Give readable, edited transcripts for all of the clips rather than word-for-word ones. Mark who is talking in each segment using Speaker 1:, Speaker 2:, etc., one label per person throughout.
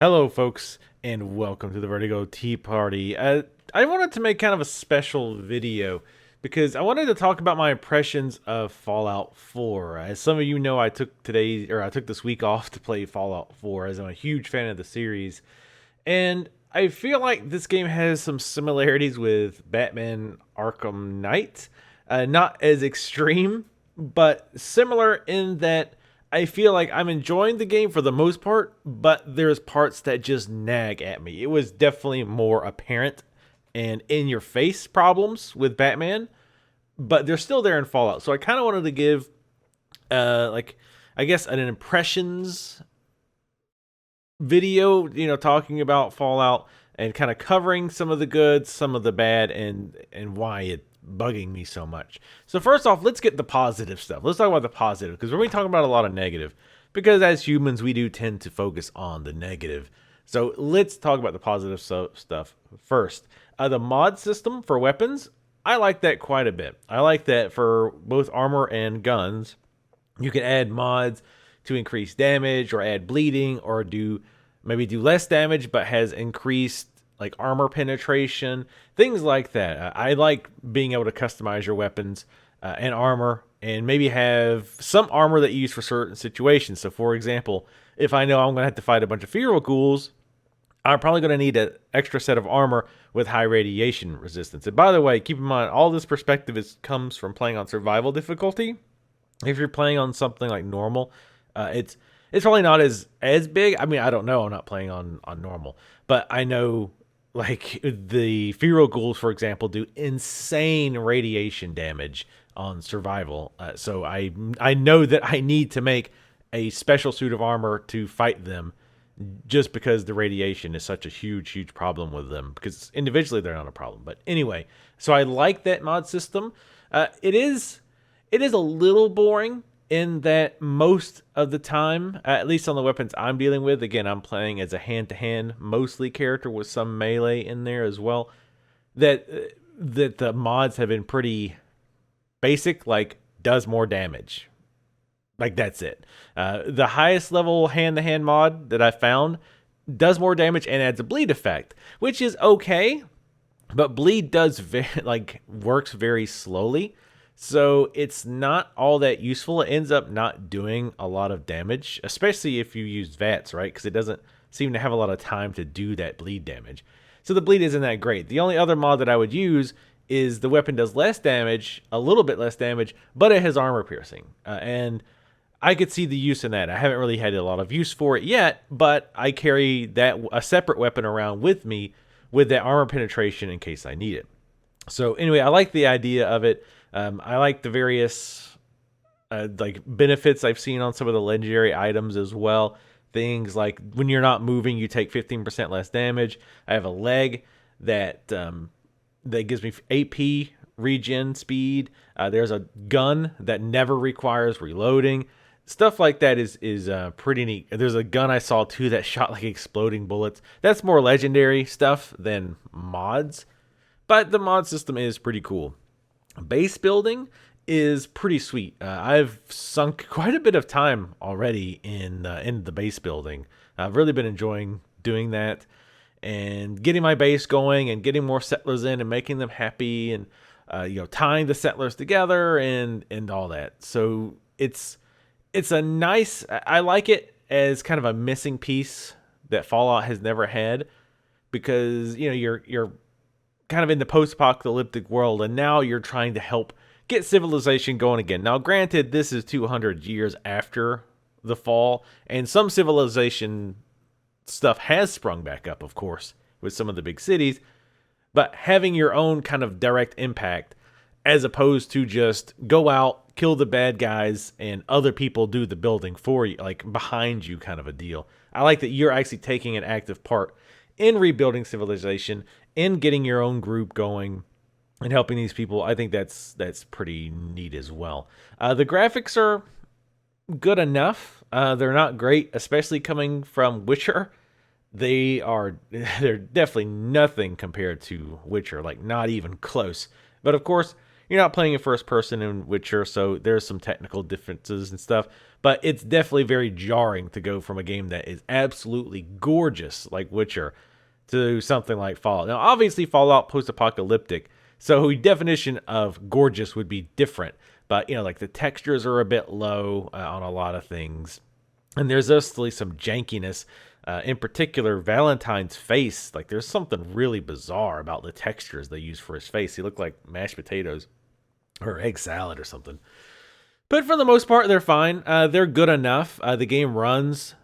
Speaker 1: Hello, folks, and welcome to the Vertigo Tea Party. I wanted to make kind of a special video because I wanted to talk about my impressions of Fallout 4. As some of you know, I took this week off to play Fallout 4, as I'm a huge fan of the series, and I feel like this game has some similarities with Batman Arkham Knight. Not as extreme, but similar in that I feel like I'm enjoying the game for the most part, but there's parts that just nag at me. It was definitely more apparent and in your face problems with Batman, but they're still there in Fallout. So I kind of wanted to give I guess an impressions video, talking about Fallout and kind of covering some of the good, some of the bad, and why it's bugging me so much. So first off, let's get the positive stuff. Let's talk about the positive because we're going to be talking about a lot of negative. Because as humans, we do tend to focus on the negative. So let's talk about the positive stuff first. The mod system for weapons, I like that quite a bit. I like that for both armor and guns. You can add mods to increase damage or add bleeding or do less damage but has increased like armor penetration, things like that. I like being able to customize your weapons and armor and maybe have some armor that you use for certain situations. So for example, if I know I'm going to have to fight a bunch of feral ghouls, I'm probably going to need an extra set of armor with high radiation resistance. And by the way, keep in mind, all this perspective comes from playing on survival difficulty. If you're playing on something like normal, it's probably not as big. I mean, I don't know. I'm not playing on normal, but I know like the feral ghouls, for example, do insane radiation damage on survival. So I know that I need to make a special suit of armor to fight them, just because the radiation is such a huge problem with them. Because individually they're not a problem, but anyway. So I like that mod system. It is a little boring in that most of the time, at least on the weapons I'm dealing with, again, I'm playing as a hand-to-hand mostly character with some melee in there as well, that the mods have been pretty basic, like does more damage. Like that's it. The highest level hand-to-hand mod that I found does more damage and adds a bleed effect, which is okay, but bleed does works very slowly. So it's not all that useful. It ends up not doing a lot of damage, especially if you use VATS, right? Because it doesn't seem to have a lot of time to do that bleed damage. So the bleed isn't that great. The only other mod that I would use is the weapon does less damage, a little bit less damage, but it has armor piercing. And I could see the use in that. I haven't really had a lot of use for it yet, but I carry a separate weapon around with me with that armor penetration in case I need it. So anyway, I like the idea of it. I like the various benefits I've seen on some of the legendary items as well. Things like when you're not moving, you take 15% less damage. I have a leg that gives me AP regen speed. There's a gun that never requires reloading. Stuff like that is pretty neat. There's a gun I saw too that shot like exploding bullets. That's more legendary stuff than mods, but the mod system is pretty cool. Base building is pretty sweet. I've sunk quite a bit of time already in the base building. I've really been enjoying doing that and getting my base going and getting more settlers in and making them happy and tying the settlers together and all that. So it's a nice. I like it as kind of a missing piece that Fallout has never had because you're kind of in the post-apocalyptic world, and now you're trying to help get civilization going again. Now, granted, this is 200 years after the fall, and some civilization stuff has sprung back up, of course, with some of the big cities, but having your own kind of direct impact as opposed to just go out, kill the bad guys, and other people do the building for you, like behind you kind of a deal. I like that you're actually taking an active part in rebuilding civilization, in getting your own group going, and helping these people. I think that's pretty neat as well. The graphics are good enough. They're not great, especially coming from Witcher. They're definitely nothing compared to Witcher, like not even close. But of course, You're not playing in first person in Witcher, so there's some technical differences and stuff. But it's definitely very jarring to go from a game that is absolutely gorgeous like Witcher to something like Fallout. Now, obviously, Fallout post-apocalyptic, so the definition of gorgeous would be different. But like the textures are a bit low on a lot of things, and there's actually some jankiness. In particular, Valentine's face, like there's something really bizarre about the textures they use for his face. He looked like mashed potatoes or egg salad or something. But for the most part, they're fine. They're good enough. The game runs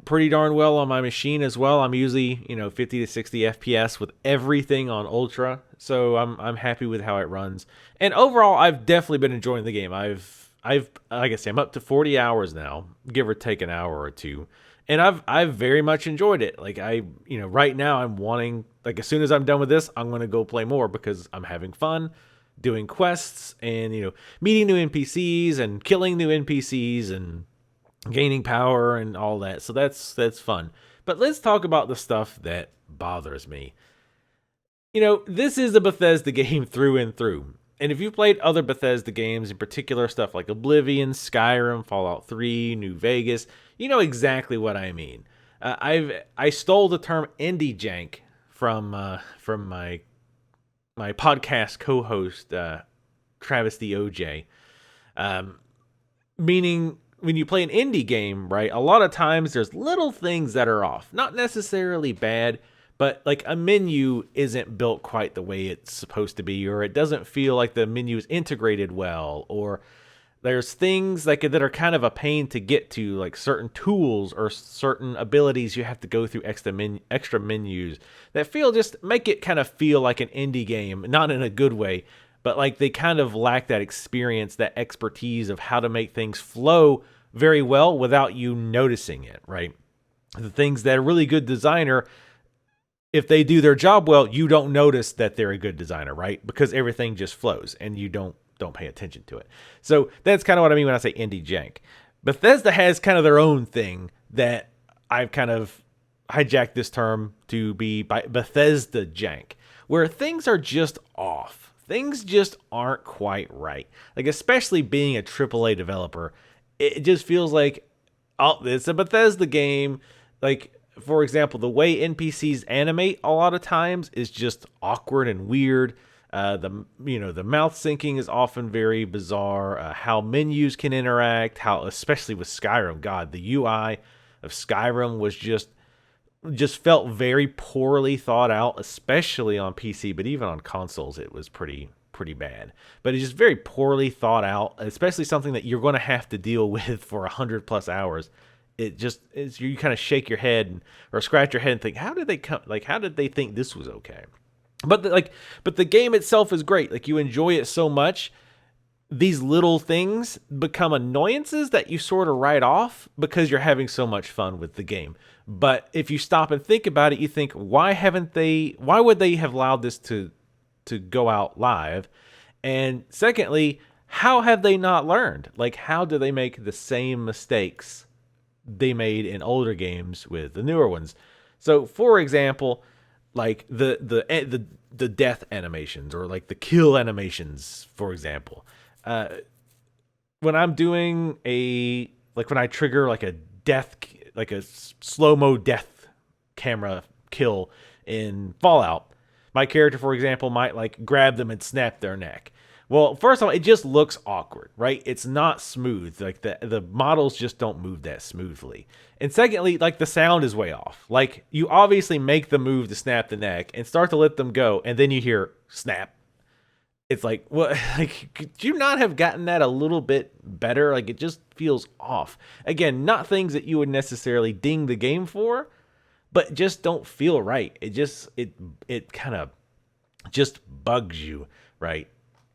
Speaker 1: pretty darn well on my machine as well. I'm usually 50 to 60 FPS with everything on ultra, so I'm happy with how it runs. And overall, I've definitely been enjoying the game. I've like I say, I'm up to 40 hours now, give or take an hour or two. And I've very much enjoyed it. Like right now I'm wanting, like as soon as I'm done with this, I'm going to go play more because I'm having fun doing quests and meeting new NPCs and killing new NPCs and gaining power and all that. So that's fun. But let's talk about the stuff that bothers me. This is a Bethesda game through and through. And if you've played other Bethesda games, in particular stuff like Oblivion, Skyrim, Fallout 3, New Vegas, you know exactly what I mean. I stole the term indie jank from my podcast co-host Travis the OJ, meaning when you play an indie game, right? A lot of times there's little things that are off, not necessarily bad, but like a menu isn't built quite the way it's supposed to be, or it doesn't feel like the menu is integrated well, or there's things like that are kind of a pain to get to, like certain tools or certain abilities you have to go through extra menus that make it kind of feel like an indie game, not in a good way, but like they kind of lack that experience, that expertise of how to make things flow very well without you noticing it, right? The things that a really good designer, if they do their job well, you don't notice that they're a good designer, right? Because everything just flows and you don't pay attention to it. So that's kind of what I mean when I say indie jank. Bethesda has kind of their own thing that I've kind of hijacked this term to be by Bethesda jank, where things are just off. Things just aren't quite right. Like, especially being a AAA developer, it just feels like, oh, it's a Bethesda game. Like, for example, the way NPCs animate a lot of times is just awkward and weird. The mouth syncing is often very bizarre. How menus can interact, how especially with Skyrim, God, the UI of Skyrim was just felt very poorly thought out, especially on PC, but even on consoles it was pretty bad. But it's just very poorly thought out, especially something that you're going to have to deal with for 100+ hours. It just is, you kind of shake your head or scratch your head and think, how did they think this was okay? But the game itself is great. Like, you enjoy it so much, these little things become annoyances that you sort of write off because you're having so much fun with the game. But if you stop and think about it, you think, why would they have allowed this to go out live? And secondly, how have they not learned? Like, how do they make the same mistakes they made in older games with the newer ones? So, for example, like the death animations or like the kill animations, for example. When I'm doing when I trigger like a slow-mo death camera kill in Fallout, my character, for example, might like grab them and snap their neck. Well, first of all, it just looks awkward, right? It's not smooth. Like the models just don't move that smoothly. And secondly, like the sound is way off. Like, you obviously make the move to snap the neck and start to let them go, and then you hear snap. It's like, what? Like, could you not have gotten that a little bit better? Like, it just feels off. Again, not things that you would necessarily ding the game for, but just don't feel right. It kind of just bugs you, right?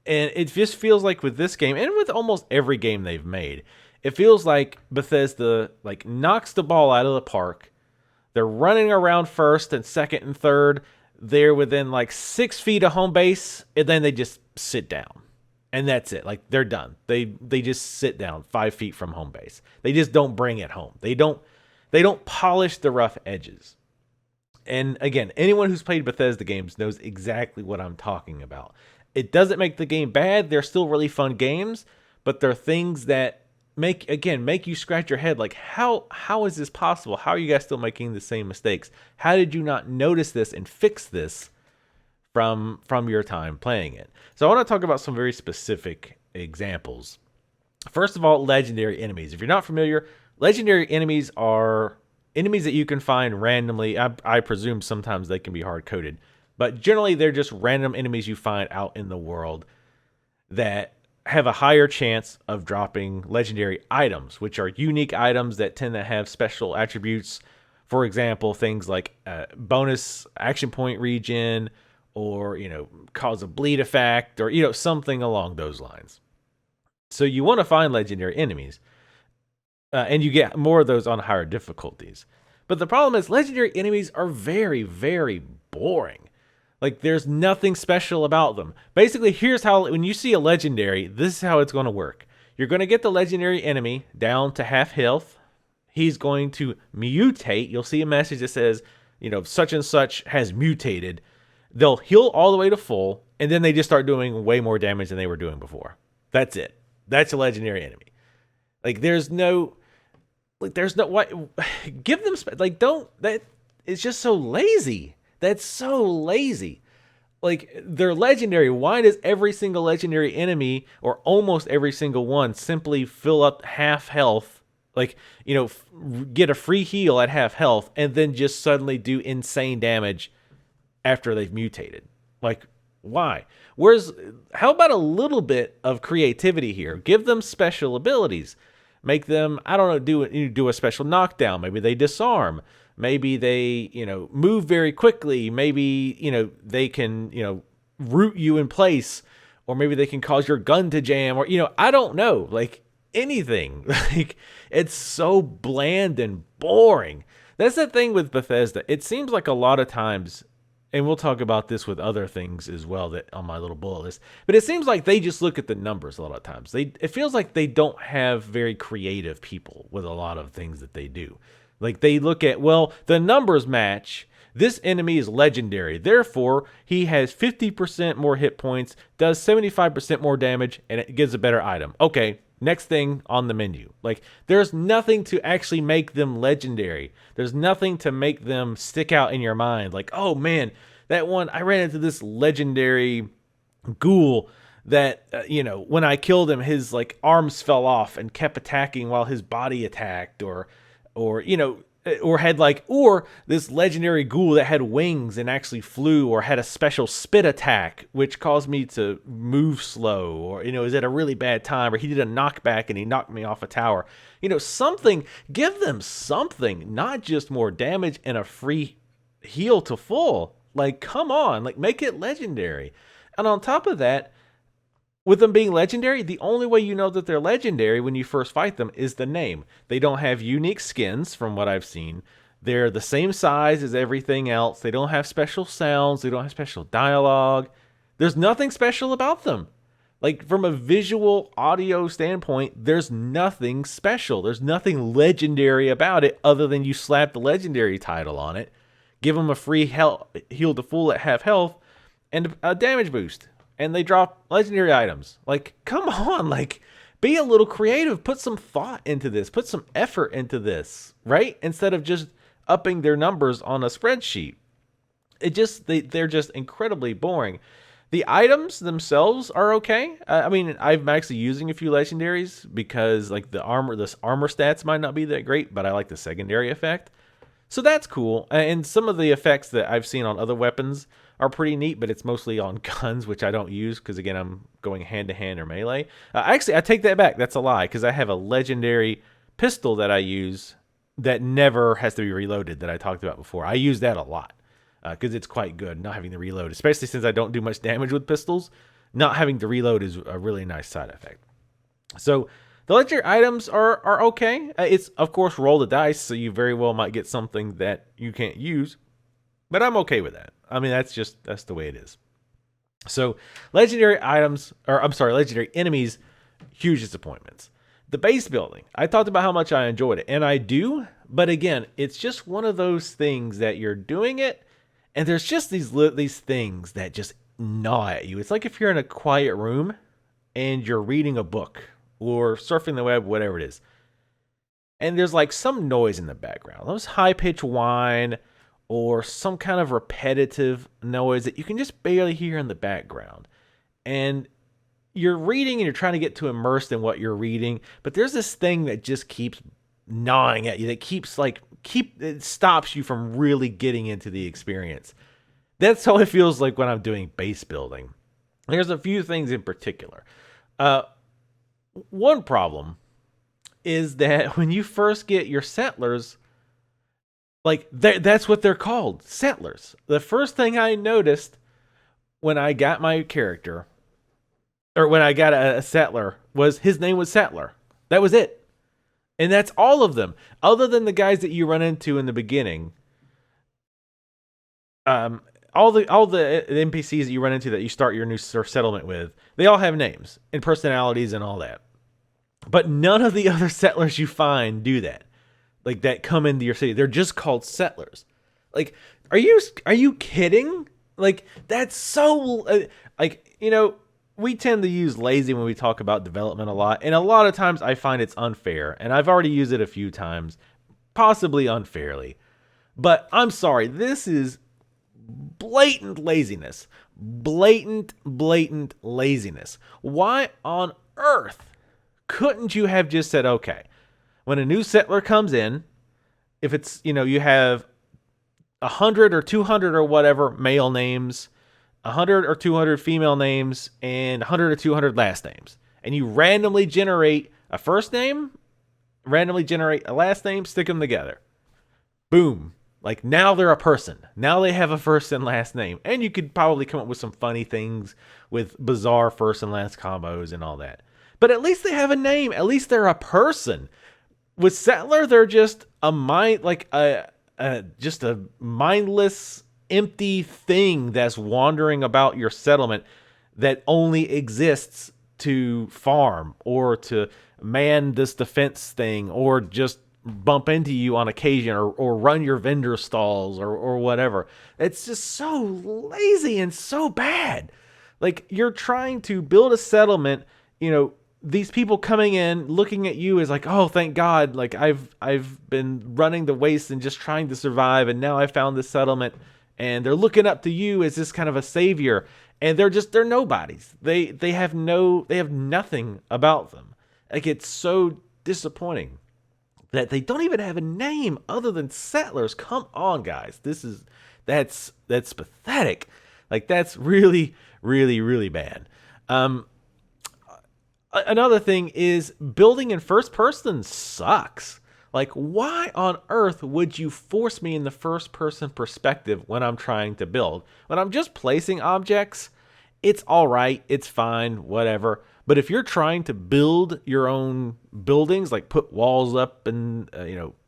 Speaker 1: And it just feels like with this game, and with almost every game they've made, it feels like Bethesda like knocks the ball out of the park. They're running around first and second and third. They're within like 6 feet of home base, and then they just sit down. And that's it. Like, they're done. They just sit down 5 feet from home base. They just don't bring it home. They don't polish the rough edges. And again, anyone who's played Bethesda games knows exactly what I'm talking about. It doesn't make the game bad. They're still really fun games, but they're things that make you scratch your head like how is this possible? How are you guys still making the same mistakes? How did you not notice this and fix this from your time playing it? So I want to talk about some very specific examples. First of all, legendary enemies. If you're not familiar, legendary enemies are enemies that you can find randomly. I presume sometimes they can be hard-coded, but generally they're just random enemies you find out in the world that have a higher chance of dropping legendary items, which are unique items that tend to have special attributes. For example, things like bonus action point regen, or cause a bleed effect, or something along those lines. So you want to find legendary enemies, and you get more of those on higher difficulties. But the problem is legendary enemies are very, very boring. Like, there's nothing special about them. Basically, here's how, when you see a legendary, this is how it's going to work. You're going to get the legendary enemy down to half health. He's going to mutate. You'll see a message that says, such and such has mutated. They'll heal all the way to full, and then they just start doing way more damage than they were doing before. That's it. That's a legendary enemy. Like, give them, it's just so lazy. That's so lazy. Like, they're legendary. Why does every single legendary enemy, or almost every single one, simply fill up half health? Like, get a free heal at half health, and then just suddenly do insane damage after they've mutated. Like, why? How about a little bit of creativity here? Give them special abilities. Make them, I don't know, do a special knockdown. Maybe they disarm. Maybe they, move very quickly. Maybe, they can, root you in place, or maybe they can cause your gun to jam, or, I don't know, like anything. Like, it's so bland and boring. That's the thing with Bethesda. It seems like a lot of times, and we'll talk about this with other things as well that on my little bullet list, but it seems like they just look at the numbers a lot of times. It feels like they don't have very creative people with a lot of things that they do. Like, they look at, well, the numbers match. This enemy is legendary. Therefore, he has 50% more hit points, does 75% more damage, and it gives a better item. Okay, next thing on the menu. Like, there's nothing to actually make them legendary. There's nothing to make them stick out in your mind. Like, oh man, that one, I ran into this legendary ghoul that, when I killed him, his arms fell off and kept attacking while his body attacked, or this legendary ghoul that had wings and actually flew, or had a special spit attack which caused me to move slow, or is at a really bad time, or he did a knockback and he knocked me off a tower. Something. Give them something, not just more damage and a free heal to full. Like, come on, make it legendary. And on top of that, with them being legendary, the only way you know that they're legendary when you first fight them is the name. They don't have unique skins from what I've seen. They're the same size as everything else. They don't have special sounds. They don't have special dialogue. There's nothing special about them. Like, from a visual audio standpoint, there's nothing special. There's nothing legendary about it other than you slap the legendary title on it, give them a free heal to full at half health, and a damage boost. And they drop legendary items. Like, come on, be a little creative. Put some thought into this. Put some effort into this, right? Instead of just upping their numbers on a spreadsheet. They're just incredibly boring. The items themselves are okay. I'm actually using a few legendaries because, the armor stats might not be that great, but I like the secondary effect. So that's cool. And some of the effects that I've seen on other weapons are pretty neat, but it's mostly on guns, which I don't use because, again, I'm going hand-to-hand or melee. Actually, I take that back. That's a lie, because I have a legendary pistol that I use that never has to be reloaded that I talked about before. I use that a lot because it's quite good, not having to reload, especially since I don't do much damage with pistols. Not having to reload is a really nice side effect. So the legendary items are okay. It's, of course, roll the dice, so you very well might get something that you can't use. But I'm okay with that. That's the way it is. So, legendary enemies, huge disappointments. The base building, I talked about how much I enjoyed it, and I do, but again, it's just one of those things that you're doing it, and there's just these things that just gnaw at you. It's like if you're in a quiet room and you're reading a book or surfing the web, whatever it is, and there's like some noise in the background. Those high-pitched whine or some kind of repetitive noise that you can just barely hear in the background. And you're reading and you're trying to get too immersed in what you're reading, but there's this thing that just keeps gnawing at you, that it stops you from really getting into the experience. That's how it feels like when I'm doing base building. There's a few things in particular. One problem is that when you first get your settlers, like that's what they're called, settlers. The first thing I noticed when I got my character, or when I got a settler, was his name was Settler. That was it. And that's all of them. Other than the guys that you run into in the beginning, all the NPCs that you run into that you start your new settlement with, they all have names and personalities and all that. But none of the other settlers you find do that. Like, that come into your city. They're just called settlers. Like, are you kidding? Like, that's so we tend to use lazy when we talk about development a lot, and a lot of times I find it's unfair, and I've already used it a few times, possibly unfairly. But I'm sorry, this is blatant laziness. Blatant laziness. Why on earth couldn't you have just said, okay, when a new settler comes in, if it's, you have 100 or 200 or whatever male names, 100 or 200 female names, and 100 or 200 last names, and you randomly generate a first name, randomly generate a last name, stick them together. Boom. Like, now they're a person. Now they have a first and last name. And you could probably come up with some funny things with bizarre first and last combos and all that. But at least they have a name. At least they're a person. With Settler, they're just just a mindless, empty thing that's wandering about your settlement that only exists to farm or to man this defense thing or just bump into you on occasion or run your vendor stalls or whatever. It's just so lazy and so bad. Like, you're trying to build a settlement, these people coming in looking at you as like, oh, thank God, like I've been running the waste and just trying to survive, and now I found this settlement, and they're looking up to you as this kind of a savior, and they're nobodies. They have nothing about them. Like, it's so disappointing that they don't even have a name other than Settlers. Come on, guys. That's pathetic. Like, that's really, really, really bad. Another thing is building in first person sucks. Like, why on earth would you force me in the first person perspective when I'm trying to build? When I'm just placing objects, it's all right, it's fine, whatever. But if you're trying to build your own buildings, like put walls up and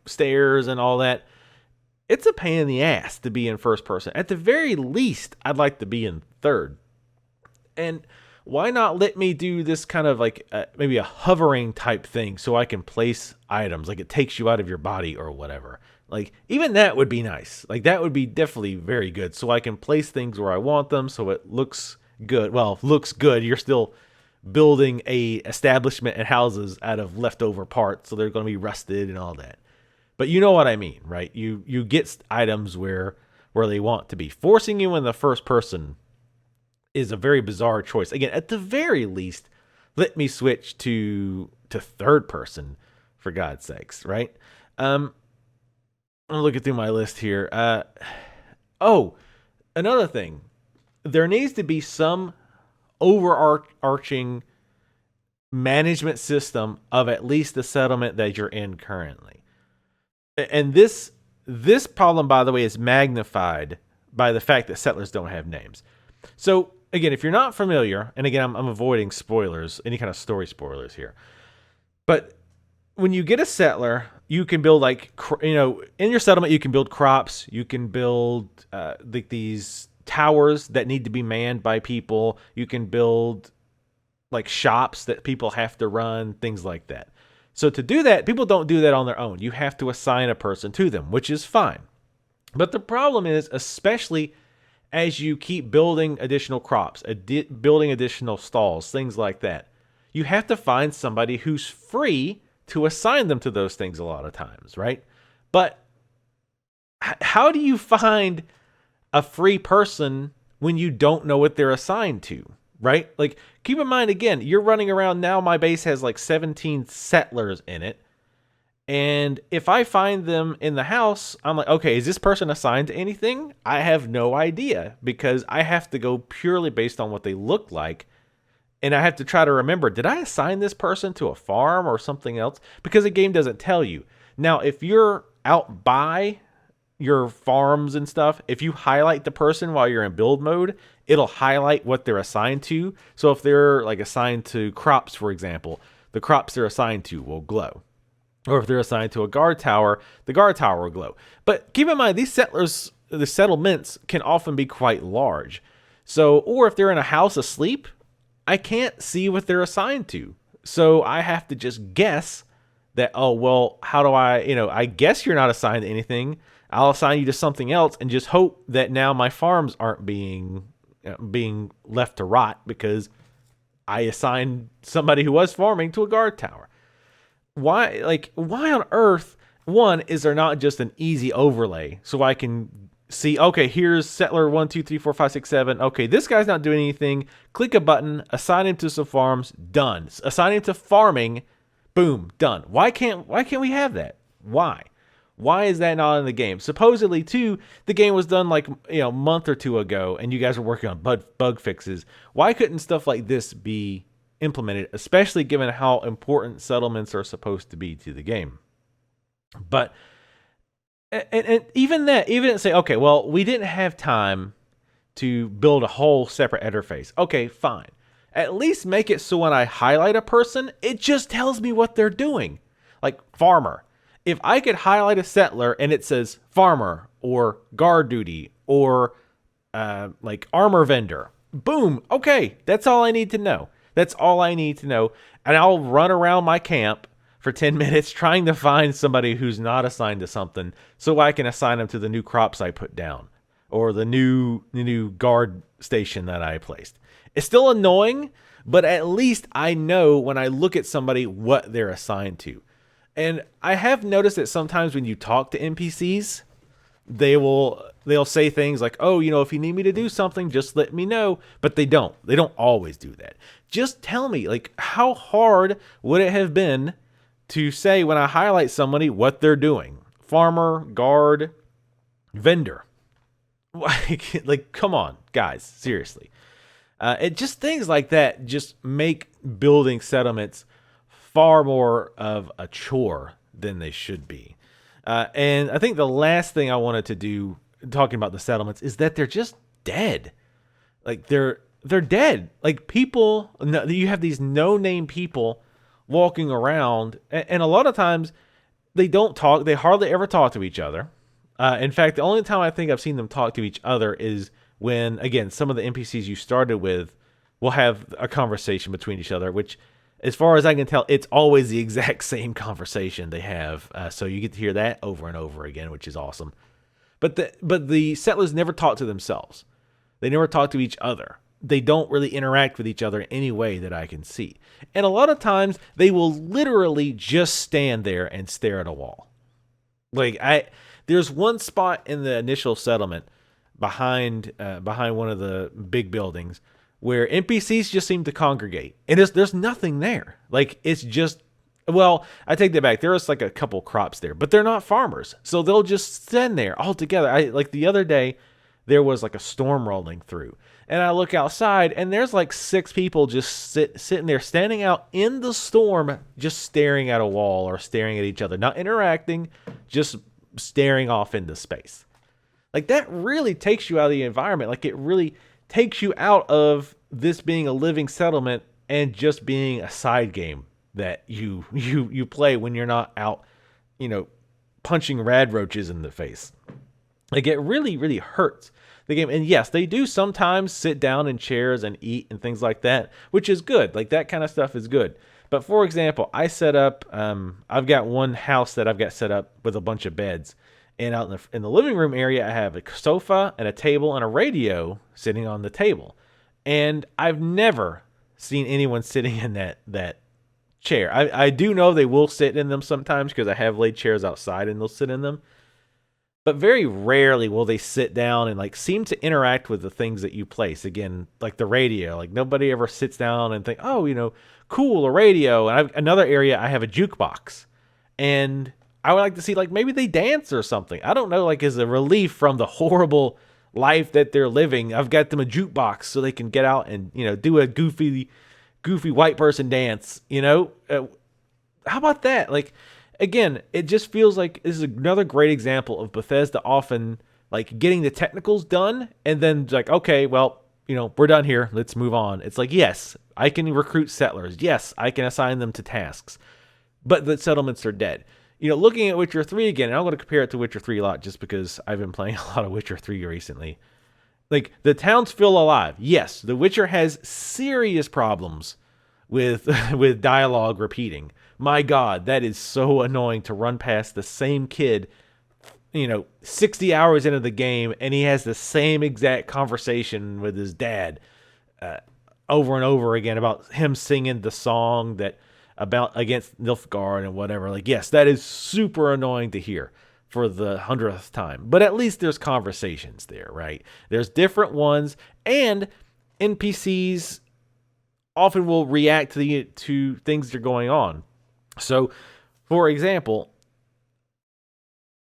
Speaker 1: stairs and all that, it's a pain in the ass to be in first person. At the very least, I'd like to be in third. And why not let me do this kind of like maybe a hovering type thing so I can place items, like it takes you out of your body or whatever. Like, even that would be nice. Like, that would be definitely very good, so I can place things where I want them so it looks good. Well, looks good. You're still building a establishment and houses out of leftover parts, so they're going to be rusted and all that. But you know what I mean, right? You get items where they want to be. Forcing you in the first person is a very bizarre choice. Again, at the very least, let me switch to third person, for God's sakes, right? I'm looking through my list here. Another thing. There needs to be some overarching management system of at least the settlement that you're in currently. And this problem, by the way, is magnified by the fact that settlers don't have names. So, again, if you're not familiar, and again, I'm avoiding spoilers, any kind of story spoilers here, but when you get a settler, you can build in your settlement, you can build crops, you can build these towers that need to be manned by people, you can build like shops that people have to run, things like that. So to do that, people don't do that on their own. You have to assign a person to them, which is fine. But the problem is, especially as you keep building additional crops, building additional stalls, things like that. You have to find somebody who's free to assign them to those things a lot of times, right? But how do you find a free person when you don't know what they're assigned to, right? Like, keep in mind, again, you're running around now. My base has like 17 settlers in it. And if I find them in the house, I'm like, okay, is this person assigned to anything? I have no idea, because I have to go purely based on what they look like. And I have to try to remember, did I assign this person to a farm or something else? Because the game doesn't tell you. Now, if you're out by your farms and stuff, if you highlight the person while you're in build mode, it'll highlight what they're assigned to. So if they're like assigned to crops, for example, the crops they're assigned to will glow. Or if they're assigned to a guard tower, the guard tower will glow. But keep in mind, these settlers, the settlements can often be quite large. So, or if they're in a house asleep, I can't see what they're assigned to. So I have to just guess that, oh, well, how do I guess you're not assigned to anything. I'll assign you to something else and just hope that now my farms aren't being left to rot because I assigned somebody who was farming to a guard tower. Why on earth, one, is there not just an easy overlay so I can see, okay, here's settler 1, 2, 3, 4, 5, 6, 7. Okay, this guy's not doing anything. Click a button, assign him to some farms, done. Assign him to farming, boom, done. Why can't we have that? Why? Why is that not in the game? Supposedly, too, the game was done like a month or two ago, and you guys were working on bug fixes. Why couldn't stuff like this be implemented, especially given how important settlements are supposed to be to the game? But and even it say, okay, well, we didn't have time to build a whole separate interface. Okay, fine. At least make it so when I highlight a person, it just tells me what they're doing. Like farmer. If I could highlight a settler and it says farmer or guard duty or like armor vendor, boom, okay, that's all I need to know. That's all I need to know. And I'll run around my camp for 10 minutes trying to find somebody who's not assigned to something so I can assign them to the new crops I put down or the new guard station that I placed. It's still annoying, but at least I know when I look at somebody what they're assigned to. And I have noticed that sometimes when you talk to NPCs, they'll say things like, oh, if you need me to do something, just let me know. But they don't always do that. Just tell me, like, how hard would it have been to say when I highlight somebody what they're doing? Farmer, guard, vendor. Like, come on, guys, seriously. It just things like that just make building settlements far more of a chore than they should be. And I think the last thing I wanted to do, talking about the settlements, is that they're just dead. Like, they're dead. Like, people, you have these no-name people walking around, and a lot of times they don't talk. They hardly ever talk to each other. In fact, the only time I think I've seen them talk to each other is when, again, some of the NPCs you started with will have a conversation between each other, which, as far as I can tell, it's always the exact same conversation they have. So you get to hear that over and over again, which is awesome. But the settlers never talk to themselves. They never talk to each other. They don't really interact with each other in any way that I can see. And a lot of times they will literally just stand there and stare at a wall. There's one spot in the initial settlement behind one of the big buildings where NPCs just seem to congregate, and there's nothing there. Like, it's just, well, I take that back. There is like a couple crops there, but they're not farmers, so they'll just stand there all together. Like the other day, there was like a storm rolling through, and I look outside, and there's like 6 people just sitting there, standing out in the storm, just staring at a wall or staring at each other, not interacting, just staring off into space. Like, that really takes you out of the environment. Like, it really takes you out of this being a living settlement and just being a side game that you play when you're not out, punching rad roaches in the face. Like, it really, really hurts the game. And yes, they do sometimes sit down in chairs and eat and things like that, which is good. Like, that kind of stuff is good. But for example, I set up, I've got one house that I've got set up with a bunch of beds. And out in the living room area, I have a sofa and a table and a radio sitting on the table. And I've never seen anyone sitting in that chair. I do know they will sit in them sometimes because I have laid chairs outside and they'll sit in them. But very rarely will they sit down and like seem to interact with the things that you place. Again, like the radio. Like nobody ever sits down and think, oh, cool, a radio. And another area, I have a jukebox. And I would like to see like maybe they dance or something. I don't know, like as a relief from the horrible life that they're living. I've got them a jukebox so they can get out and, do a goofy white person dance, how about that? Like, again, it just feels like this is another great example of Bethesda often like getting the technicals done and then like, okay, well, we're done here. Let's move on. It's like, yes, I can recruit settlers. Yes, I can assign them to tasks, but the settlements are dead. Looking at Witcher 3 again, and I'm going to compare it to Witcher 3 a lot just because I've been playing a lot of Witcher 3 recently. Like, the towns feel alive. Yes, The Witcher has serious problems with with dialogue repeating. My God, that is so annoying to run past the same kid, 60 hours into the game, and he has the same exact conversation with his dad over and over again about him singing the song about against Nilfgaard and whatever. Like, yes, that is super annoying to hear for the 100th time. But at least there's conversations there, right? There's different ones, and NPCs often will react to things that are going on. So, for example,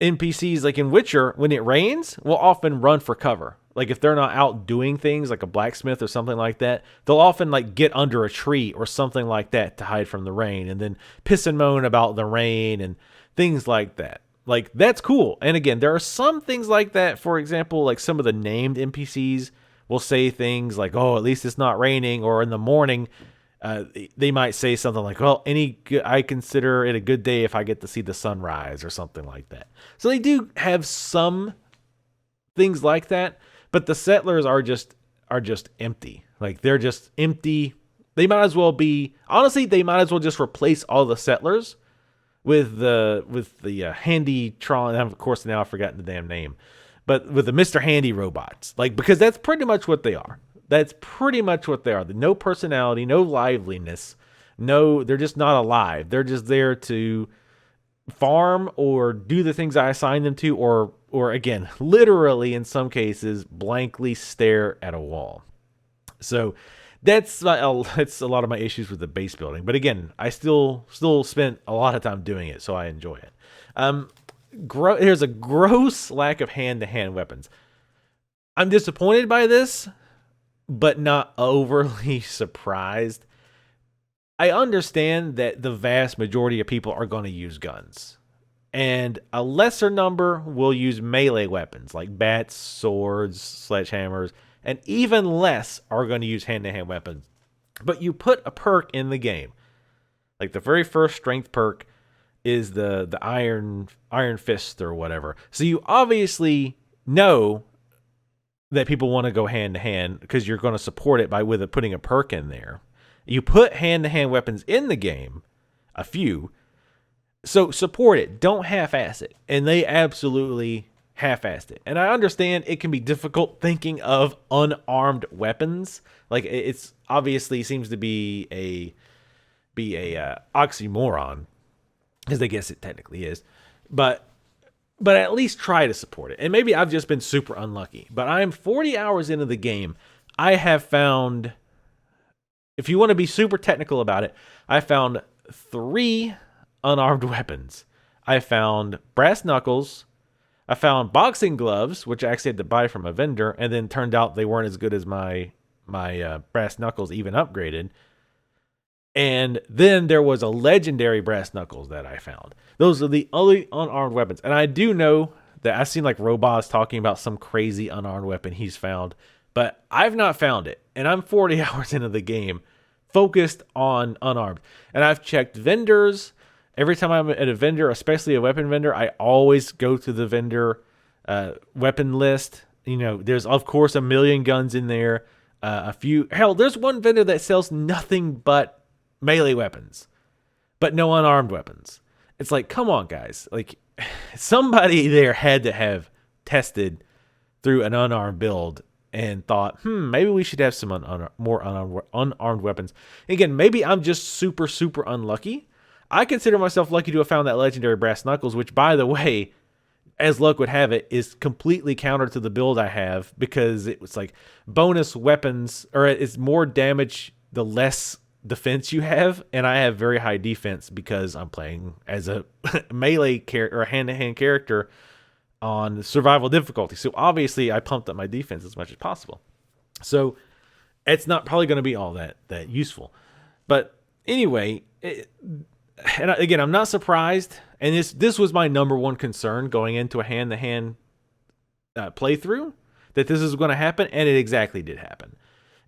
Speaker 1: NPCs like in Witcher, when it rains, will often run for cover. Like if they're not out doing things like a blacksmith or something like that, they'll often like get under a tree or something like that to hide from the rain and then piss and moan about the rain and things like that. Like that's cool. And again, there are some things like that. For example, like some of the named NPCs will say things like, oh, at least it's not raining. Or in the morning, they might say something like, well, I consider it a good day if I get to see the sunrise or something like that. So they do have some things like that, but the settlers are just empty. Like they're just empty. They might as well just replace all the settlers with the handy Tron. Of course, now I've forgotten the damn name, but with the Mr. Handy robots, like, because that's pretty much what they are. That's pretty much what they are. No personality, no liveliness. No, they're just not alive. They're just there to farm or do the things I assign them to, or again, literally in some cases, blankly stare at a wall. So that's a lot of my issues with the base building. But again, I still spent a lot of time doing it, so I enjoy it. There's a gross lack of hand-to-hand weapons. I'm disappointed by this, but not overly surprised. I understand that the vast majority of people are going to use guns, and a lesser number will use melee weapons like bats, swords, sledgehammers, and even less are going to use hand-to-hand weapons. But you put a perk in the game. Like the very first strength perk is the iron fist or whatever. So you obviously know that people want to go hand-to-hand because you're going to support it with putting a perk in there. You put hand-to-hand weapons in the game, a few, so support it. Don't half-ass it. And they absolutely half-assed it. And I understand it can be difficult thinking of unarmed weapons. Like it's obviously seems to be a oxymoron, because I guess it technically is. But at least try to support it. And maybe I've just been super unlucky. But I'm 40 hours into the game. I have found, if you want to be super technical about it, I found 3 unarmed weapons. I found brass knuckles. I found boxing gloves, which I actually had to buy from a vendor, and then turned out they weren't as good as my brass knuckles, even upgraded. And then there was a legendary brass knuckles that I found. Those are the only unarmed weapons. And I do know that I've seen like robots talking about some crazy unarmed weapon he's found, but I've not found it. And I'm 40 hours into the game focused on unarmed. And I've checked vendors. Every time I'm at a vendor, especially a weapon vendor, I always go to the vendor weapon list. There's of course a million guns in there. There's one vendor that sells nothing but melee weapons, but no unarmed weapons. It's like, come on, guys. Like, somebody there had to have tested through an unarmed build and thought, maybe we should have some more unarmed weapons. Again, maybe I'm just super, super unlucky. I consider myself lucky to have found that legendary brass knuckles, which, by the way, as luck would have it, is completely counter to the build I have, because it was like bonus weapons, or it's more damage the less defense you have, and I have very high defense because I'm playing as a melee character or a hand-to-hand character on survival difficulty. So obviously I pumped up my defense as much as possible. So it's not probably going to be all that useful. But anyway, again, I'm not surprised. And this was my number one concern going into a hand-to-hand playthrough, that this is going to happen, and it exactly did happen.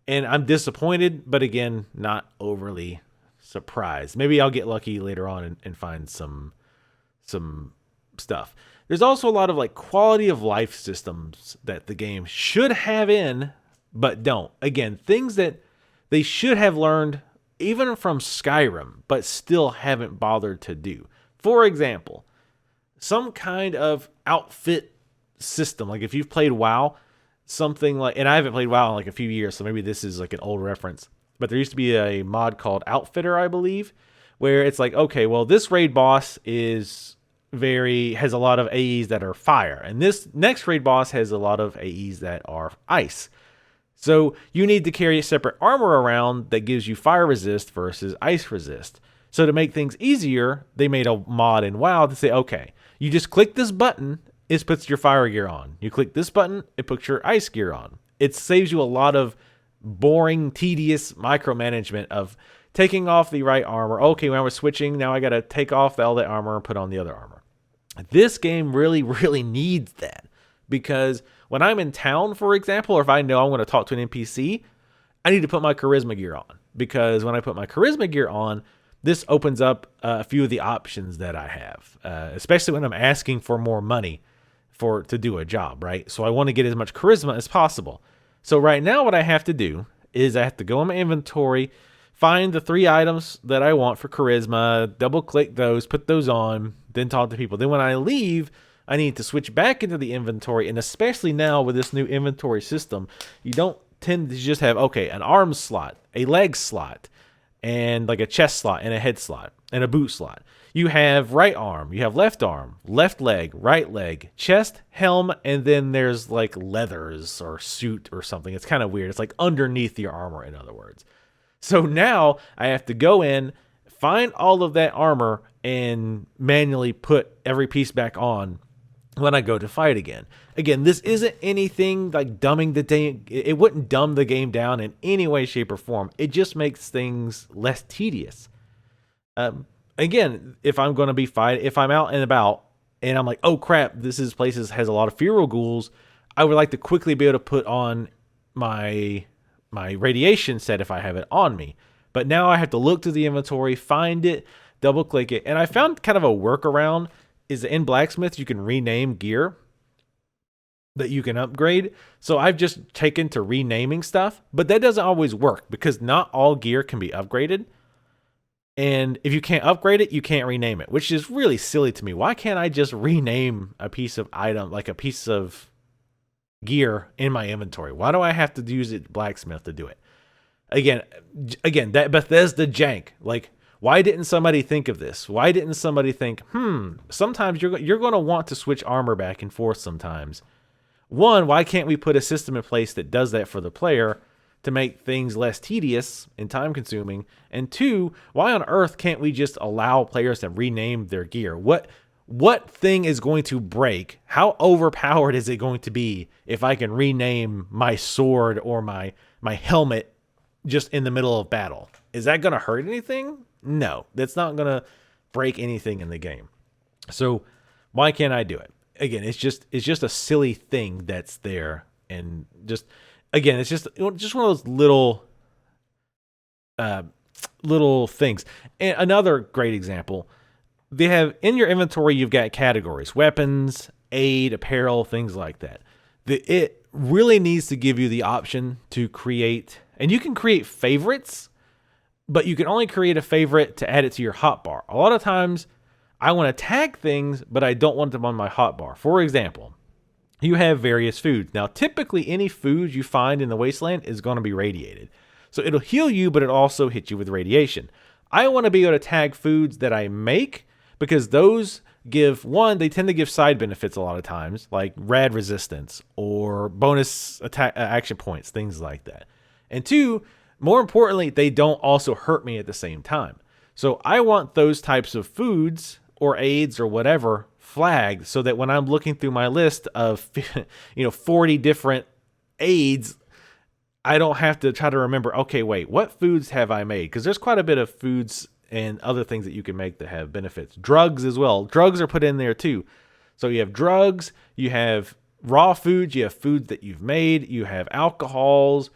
Speaker 1: And I'm disappointed, but again, not overly surprised. Maybe I'll get lucky later on and find some stuff. There's also a lot of like quality of life systems that the game should have in, but don't. Again, things that they should have learned even from Skyrim, but still haven't bothered to do. For example, some kind of outfit system. Like if you've played WoW, something like, and I haven't played WoW in like a few years, so maybe this is like an old reference, but there used to be a mod called Outfitter, I believe, where it's like, okay, well, this raid boss has a lot of AEs that are fire, and this next raid boss has a lot of AEs that are ice. So you need to carry a separate armor around that gives you fire resist versus ice resist. So to make things easier, they made a mod in WoW to say, okay, you just click this button, it puts your fire gear on. You click this button, it puts your ice gear on. It saves you a lot of boring, tedious micromanagement of taking off the right armor. Okay, when we're switching, now I got to take off all that armor and put on the other armor. This game really, really needs that, because when I'm in town, for example, or if I know I'm going to talk to an NPC, I need to put my charisma gear on, because when I put my charisma gear on, this opens up a few of the options that I have, especially when I'm asking for more money to do a job, right? So I want to get as much charisma as possible. So right now what I have to do is I have to go in my inventory, find the 3 items that I want for charisma, double click those, put those on, then talk to people. Then when I leave, I need to switch back into the inventory. And especially now with this new inventory system, you don't tend to just have, okay, an arm slot, a leg slot, and like a chest slot and a head slot and a boot slot. You have right arm, you have left arm, left leg, right leg, chest, helm, and then there's like leathers or suit or something. It's kind of weird. It's like underneath your armor, in other words. So now I have to go in, find all of that armor, and manually put every piece back on when I go to fight again. Again, this isn't anything like dumbing the game. It wouldn't dumb the game down in any way, shape, or form. It just makes things less tedious. Again, if I'm going to be fighting, if I'm out and about and I'm like, oh crap, this has a lot of feral ghouls, I would like to quickly be able to put on my radiation set if I have it on me. But now I have to look through the inventory, find it, double click it. And I found kind of a workaround is that in Blacksmith, you can rename gear that you can upgrade. So I've just taken to renaming stuff, but that doesn't always work because not all gear can be upgraded. And if you can't upgrade it, you can't rename it, which is really silly to me. Why can't I just rename a piece of item, like a piece of gear in my inventory? Why do I have to use it Blacksmith to do it? Again, that Bethesda jank. Like, why didn't somebody think of this? Why didn't somebody think, sometimes you're going to want to switch armor back and forth sometimes. One, why can't we put a system in place that does that for the player to make things less tedious and time consuming? And two, why on earth can't we just allow players to rename their gear? What thing is going to break? How overpowered is it going to be if I can rename my sword or my helmet just in the middle of battle? Is that going to hurt anything? No, that's not going to break anything in the game. So why can't I do it? Again, it's just a silly thing that's there. And just, again, it's just one of those little things. And another great example, they have in your inventory, you've got categories: weapons, aid, apparel, things like that. It really needs to give you the option to create, and you can create favorites, but you can only create a favorite to add it to your hotbar. A lot of times I want to tag things, but I don't want them on my hotbar. For example, you have various foods. Now, typically any food you find in the wasteland is going to be radiated. So it'll heal you, but it'll also hit you with radiation. I want to be able to tag foods that I make because those give, one, they tend to give side benefits a lot of times, like rad resistance or bonus attack action points, things like that. And two, more importantly, they don't also hurt me at the same time. So I want those types of foods or aids or whatever flagged so that when I'm looking through my list of 40 different aids, I don't have to try to remember, okay, wait, what foods have I made? Because there's quite a bit of foods and other things that you can make that have benefits. Drugs as well. Drugs are put in there too. So you have drugs, you have raw foods, you have foods that you've made, you have alcohols,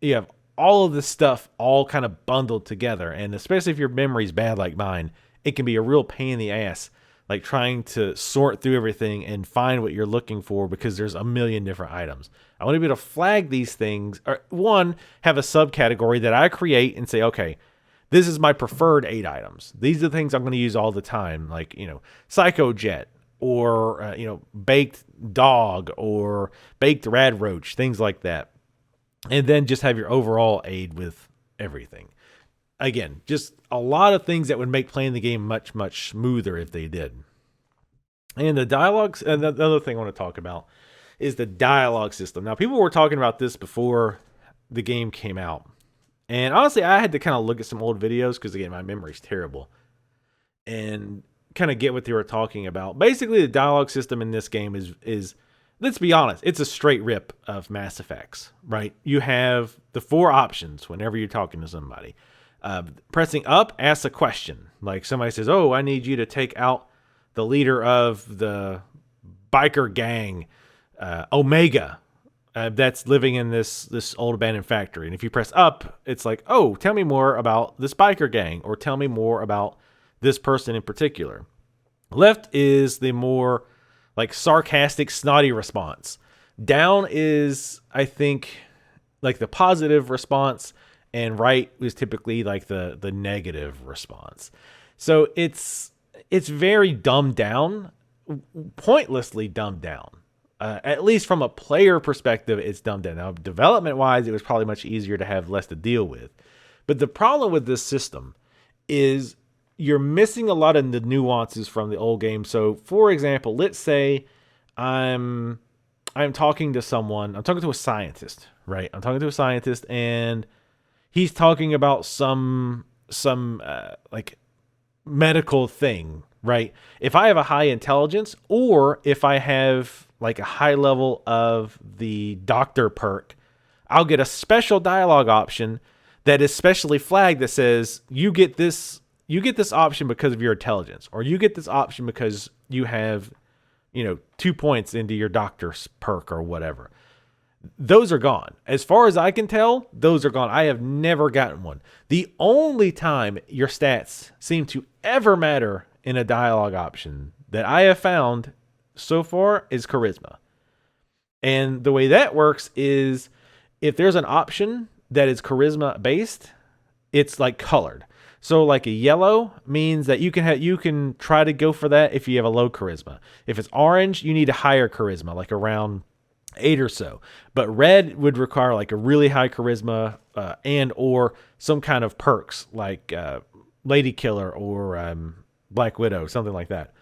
Speaker 1: you have all of this stuff all kind of bundled together. And especially if your memory's bad like mine, it can be a real pain in the ass, like trying to sort through everything and find what you're looking for because there's a million different items. I want to be able to flag these things, or one, have a subcategory that I create and say, okay, this is my preferred 8 items. These are the things I'm going to use all the time, like, Psycho Jet or, baked dog or baked rad roach, things like that. And then just have your overall aid with everything. Again, just a lot of things that would make playing the game much, much smoother if they did. And the dialogues, and the other thing I want to talk about is the dialogue system. Now, people were talking about this before the game came out. And honestly, I had to kind of look at some old videos because, again, my memory's terrible. And kind of get what they were talking about. Basically, the dialogue system in this game is let's be honest, it's a straight rip of Mass Effects, right? You have the 4 options whenever you're talking to somebody. Pressing up asks a question. Like somebody says, oh, I need you to take out the leader of the biker gang, Omega, that's living in this old abandoned factory. And if you press up, it's like, oh, tell me more about this biker gang, or tell me more about this person in particular. Left is the more like sarcastic, snotty response. Down is, I think, like the positive response, and right is typically like the negative response. So it's very dumbed down, pointlessly dumbed down. At least from a player perspective, it's dumbed down. Now, development-wise, it was probably much easier to have less to deal with. But the problem with this system is you're missing a lot of the nuances from the old game. So, for example, let's say I'm talking to someone. I'm talking to a scientist, right? I'm talking to a scientist, and he's talking about some like medical thing, right? If I have a high intelligence, or if I have like a high level of the doctor perk, I'll get a special dialogue option that is specially flagged that says you get this option because of your intelligence, or you get this option because you have 2 points into your doctor's perk or whatever. Those are gone. As far as I can tell, those are gone. I have never gotten one. The only time your stats seem to ever matter in a dialogue option that I have found so far is charisma. And the way that works is if there's an option that is charisma based, it's like colored. So like a yellow means that you can try to go for that if you have a low charisma. If it's orange, you need a higher charisma, like around 8 or so. But red would require like a really high charisma and or some kind of perks like Lady Killer or Black Widow, something like that.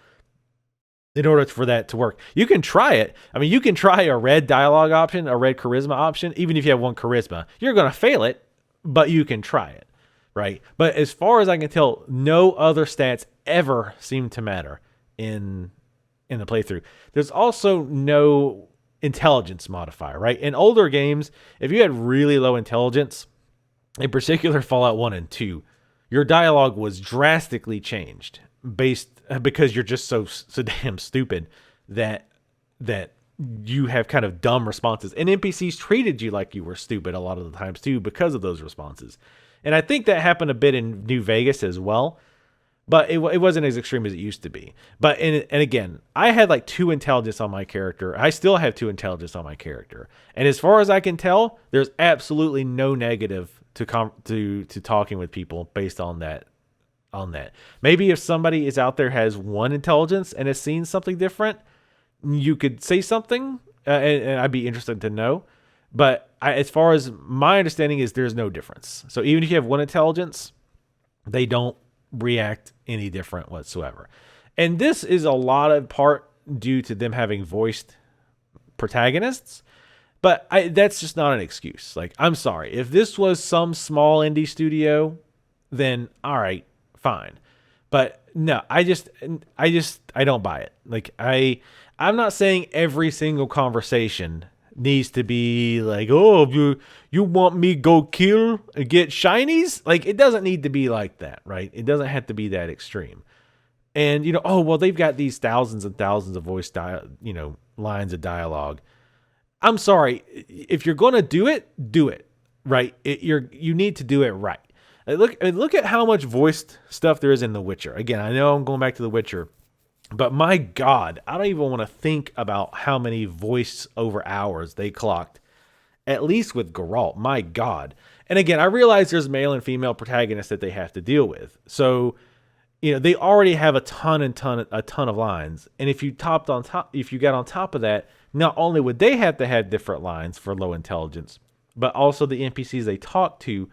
Speaker 1: In order for that to work, you can try it. I mean, you can try a red dialogue option, a red charisma option, even if you have 1 charisma. You're going to fail it, but you can try it, right? But as far as I can tell, no other stats ever seem to matter in the playthrough. There's also no intelligence modifier, right? In older games, if you had really low intelligence, in particular Fallout 1 and 2, your dialogue was drastically changed because you're just so damn stupid that you have kind of dumb responses. And NPCs treated you like you were stupid a lot of the times too because of those responses. And I think that happened a bit in New Vegas as well, but it wasn't as extreme as it used to be. But and again, I had like 2 intelligence on my character. I still have 2 intelligence on my character. And as far as I can tell, there's absolutely no negative to talking with people based on that on that. Maybe if somebody is out there has one intelligence and has seen something different, you could say something, and I'd be interested to know. But as far as my understanding is, there's no difference. So even if you have one intelligence, they don't react any different whatsoever. And this is a lot of part due to them having voiced protagonists. But that's just not an excuse. Like, I'm sorry. If this was some small indie studio, then all right, fine. But no, I don't buy it. Like, I'm not saying every single conversation needs to be like, oh, you want me go kill and get shinies? Like, it doesn't need to be like that, right? It doesn't have to be that extreme. And oh well, they've got these thousands and thousands of lines of dialogue. I'm sorry, if you're going to do it, right. You need to do it right. Look at how much voiced stuff there is in The Witcher. Again, I know I'm going back to The Witcher, but my God, I don't even want to think about how many voice over hours they clocked, at least with Geralt. My God. And again, I realize there's male and female protagonists that they have to deal with. So, they already have a ton of lines. And if you got on top of that, not only would they have to have different lines for low intelligence, but also the NPCs they talk to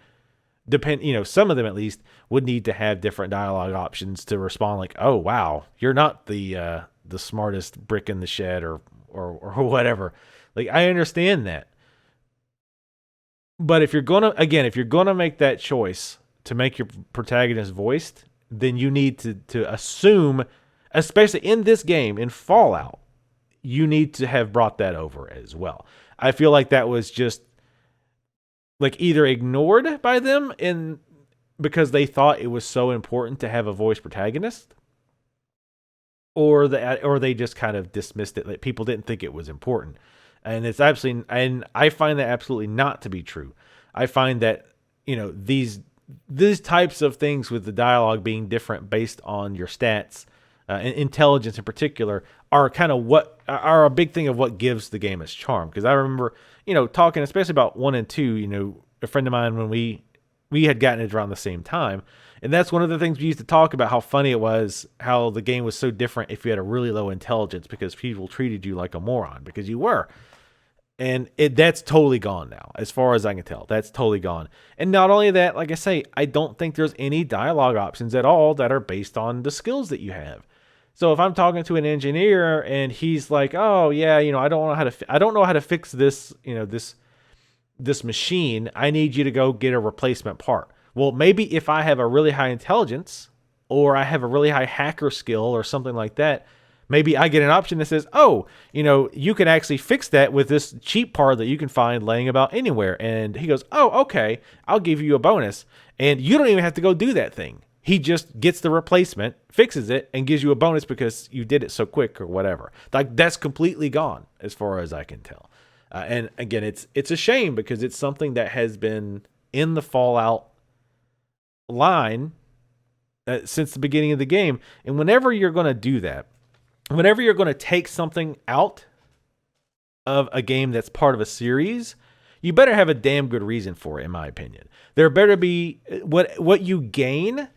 Speaker 1: some of them at least would need to have different dialogue options to respond like, oh wow, you're not the smartest brick in the shed or whatever. Like, I understand that. But if you're gonna make that choice to make your protagonist voiced, then you need to assume, especially in this game, in Fallout, you need to have brought that over as well. I feel like that was just like either ignored by them because they thought it was so important to have a voice protagonist, or they just kind of dismissed it. Like, people didn't think it was important. And I find that absolutely not to be true. I find that, these types of things with the dialogue being different based on your stats, and intelligence in particular, are kind of are a big thing of what gives the game its charm. Because I remember, talking especially about 1 and 2, a friend of mine, when we had gotten it around the same time. And that's one of the things we used to talk about, how funny it was, how the game was so different if you had a really low intelligence, because people treated you like a moron because you were. And that's totally gone now, as far as I can tell. That's totally gone. And not only that, like I say, I don't think there's any dialogue options at all that are based on the skills that you have. So if I'm talking to an engineer and he's like, "Oh yeah, I don't know how to fix this, this machine. I need you to go get a replacement part." Well, maybe if I have a really high intelligence, or I have a really high hacker skill or something like that, maybe I get an option that says, oh, you can actually fix that with this cheap part that you can find laying about anywhere. And he goes, oh, okay, I'll give you a bonus. And you don't even have to go do that thing. He just gets the replacement, fixes it, and gives you a bonus because you did it so quick or whatever. Like, that's completely gone as far as I can tell. And again, it's a shame because it's something that has been in the Fallout line since the beginning of the game. And whenever you're going to do that, whenever you're going to take something out of a game that's part of a series, you better have a damn good reason for it, in my opinion. There better be, what you gain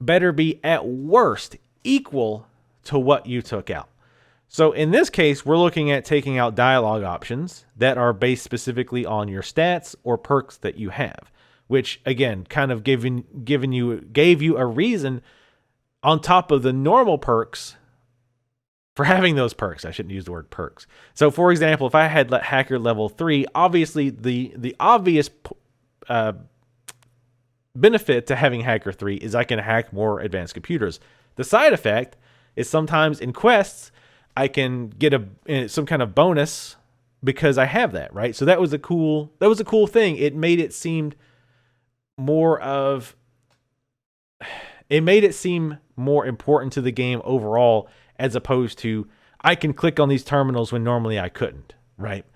Speaker 1: better be at worst equal to what you took out. So in this case, we're looking at taking out dialogue options that are based specifically on your stats or perks that you have, which again, kind of gave you a reason on top of the normal perks for having those perks. I shouldn't use the word perks. So for example, if I had hacker level 3, obviously the obvious benefit to having hacker 3 is I can hack more advanced computers. The side effect is sometimes in quests, I can get some kind of bonus because I have that, right? So that was a cool thing. It made it seem more important to the game overall, as opposed to I can click on these terminals when normally I couldn't, right?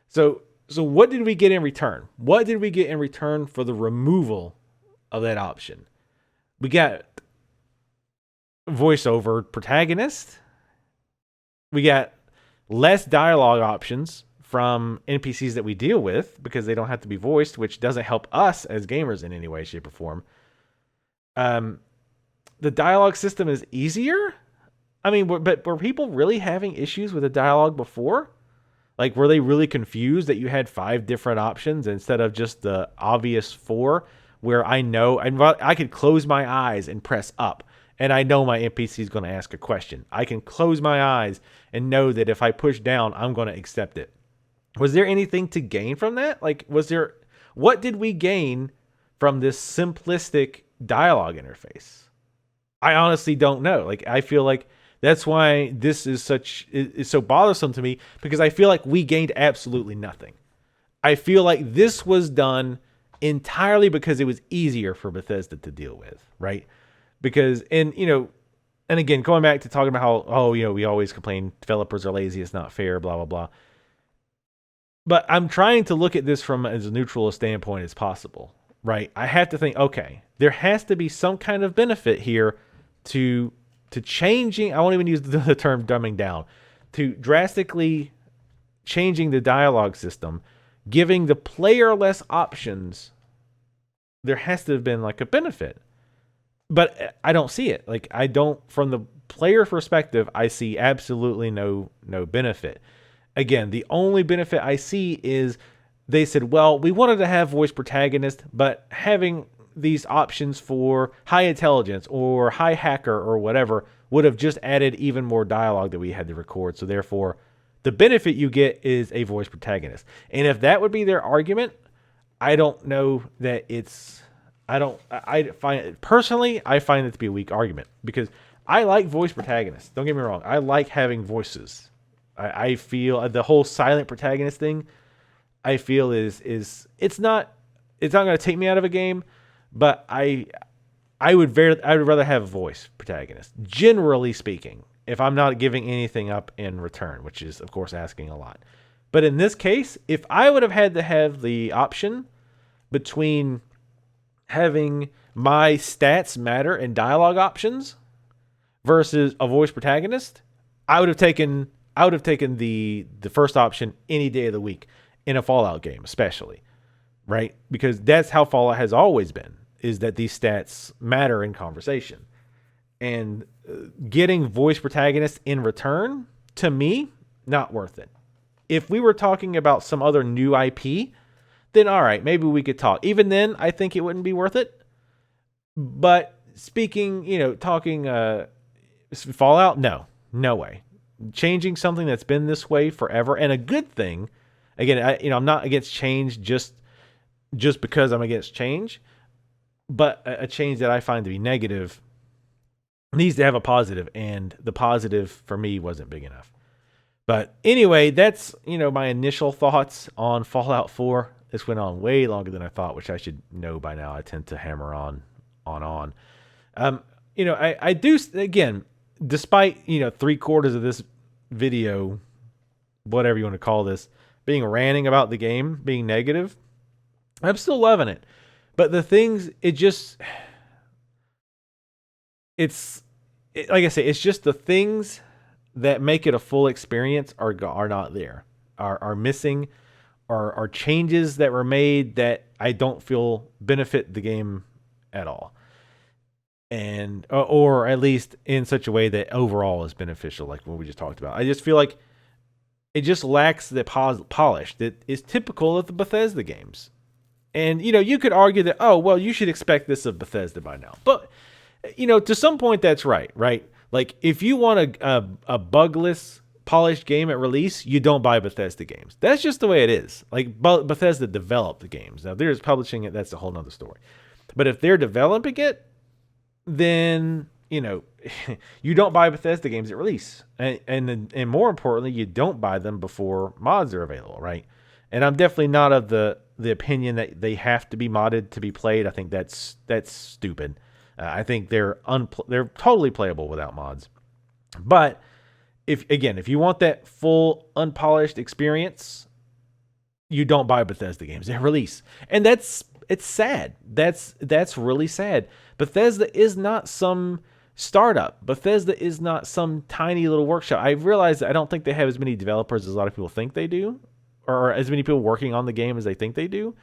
Speaker 1: So what did we get in return? What did we get in return for the removal of that option? We got voiceover protagonist. We got less dialogue options from NPCs that we deal with because they don't have to be voiced, which doesn't help us as gamers in any way, shape, or form. the dialogue system is easier. I mean, but were people really having issues with the dialogue before? Like, were they really confused that you had 5 different options instead of just the obvious 4? Where I could close my eyes and press up, and I know my NPC is going to ask a question. I can close my eyes and know that if I push down, I'm going to accept it. Was there anything to gain from that? Like, what did we gain from this simplistic dialogue interface? I honestly don't know. Like, I feel like that's why this is so bothersome to me, because I feel like we gained absolutely nothing. I feel like this was done entirely because it was easier for Bethesda to deal with, right? Because, and again, going back to talking about how, we always complain developers are lazy, it's not fair, blah, blah, blah. But I'm trying to look at this from as neutral a standpoint as possible, right? I have to think, okay, there has to be some kind of benefit here to changing, I won't even use the term dumbing down, to drastically changing the dialogue system, giving the player less options. There has to have been like a benefit. But I don't see it. Like, I don't, from the player perspective, I see absolutely no benefit. Again, the only benefit I see is they said, well, we wanted to have voice protagonist, but having these options for high intelligence or high hacker or whatever would have just added even more dialogue that we had to record. So therefore, the benefit you get is a voice protagonist. And if that would be their argument, I don't know that I find it to be a weak argument, because I like voice protagonists. Don't get me wrong. I like having voices. I feel the whole silent protagonist thing, I feel is it's not going to take me out of a game, but I would rather have a voice protagonist, generally speaking, if I'm not giving anything up in return, which is of course asking a lot. But in this case, if I would have had to have the option between having my stats matter and dialogue options versus a voice protagonist, I would have taken the first option any day of the week in a Fallout game, especially, right? Because that's how Fallout has always been, is that these stats matter in conversation. And getting voice protagonists in return, to me, not worth it. If we were talking about some other new IP, then all right, maybe we could talk. Even then, I think it wouldn't be worth it. But speaking, talking Fallout, no way. Changing something that's been this way forever, and a good thing. Again, I'm not against change just because I'm against change, but a change that I find to be negative needs to have a positive, and the positive for me wasn't big enough. But anyway, that's my initial thoughts on Fallout 4. This went on way longer than I thought, which I should know by now. I tend to hammer on. I do, again, despite 3/4 of this video, whatever you want to call this, being ranting about the game, being negative, I'm still loving it. But the things, like I say, it's just the things that make it a full experience are not there, are missing, are changes that were made that I don't feel benefit the game at all. And or at least in such a way that overall is beneficial, like what we just talked about. I just feel like it just lacks the polish that is typical of the Bethesda games. And you could argue that, oh well, you should expect this of Bethesda by now. But to some point that's right? Like if you want a bugless, polished game at release, you don't buy Bethesda games. That's just the way it is. Like Bethesda developed the games. Now they're just publishing it. That's a whole nother story. But if they're developing it, then you don't buy Bethesda games at release, and more importantly, you don't buy them before mods are available, right? And I'm definitely not of the opinion that they have to be modded to be played. I think that's stupid. I think they're totally playable without mods. But if you want that full unpolished experience, you don't buy Bethesda games at release, and it's sad. That's really sad. Bethesda is not some startup. Bethesda is not some tiny little workshop. I realize that I don't think they have as many developers as a lot of people think they do, or as many people working on the game as they think they do.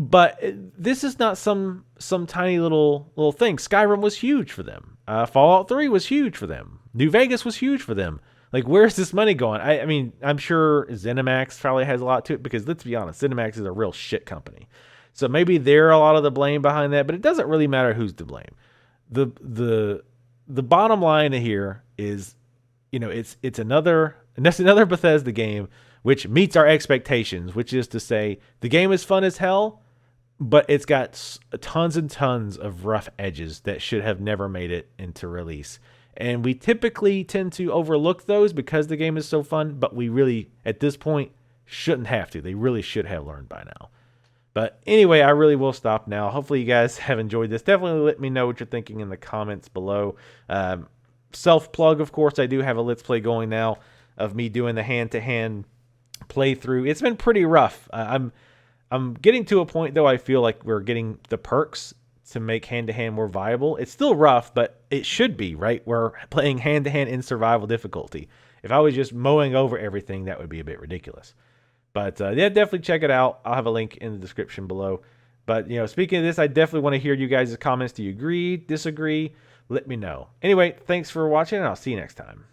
Speaker 1: But this is not some tiny little thing. Skyrim was huge for them. Fallout 3 was huge for them. New Vegas was huge for them. Like, where's this money going? I mean, I'm sure ZeniMax probably has a lot to it because, let's be honest, ZeniMax is a real shit company. So maybe they're a lot of the blame behind that, but it doesn't really matter who's to blame. The bottom line here is, it's another Bethesda game which meets our expectations, which is to say the game is fun as hell, but it's got tons and tons of rough edges that should have never made it into release. And we typically tend to overlook those because the game is so fun, but we really, at this point, shouldn't have to. They really should have learned by now. But anyway, I really will stop now. Hopefully you guys have enjoyed this. Definitely let me know what you're thinking in the comments below. Self-plug, of course, I do have a Let's Play going now of me doing the hand-to-hand playthrough. It's been pretty rough. I'm getting to a point, though, I feel like we're getting the perks to make hand-to-hand more viable. It's still rough, but it should be, right? We're playing hand-to-hand in survival difficulty. If I was just mowing over everything, that would be a bit ridiculous. But yeah, definitely check it out. I'll have a link in the description below. But, speaking of this, I definitely want to hear you guys' comments. Do you agree, disagree? Let me know. Anyway, thanks for watching, and I'll see you next time.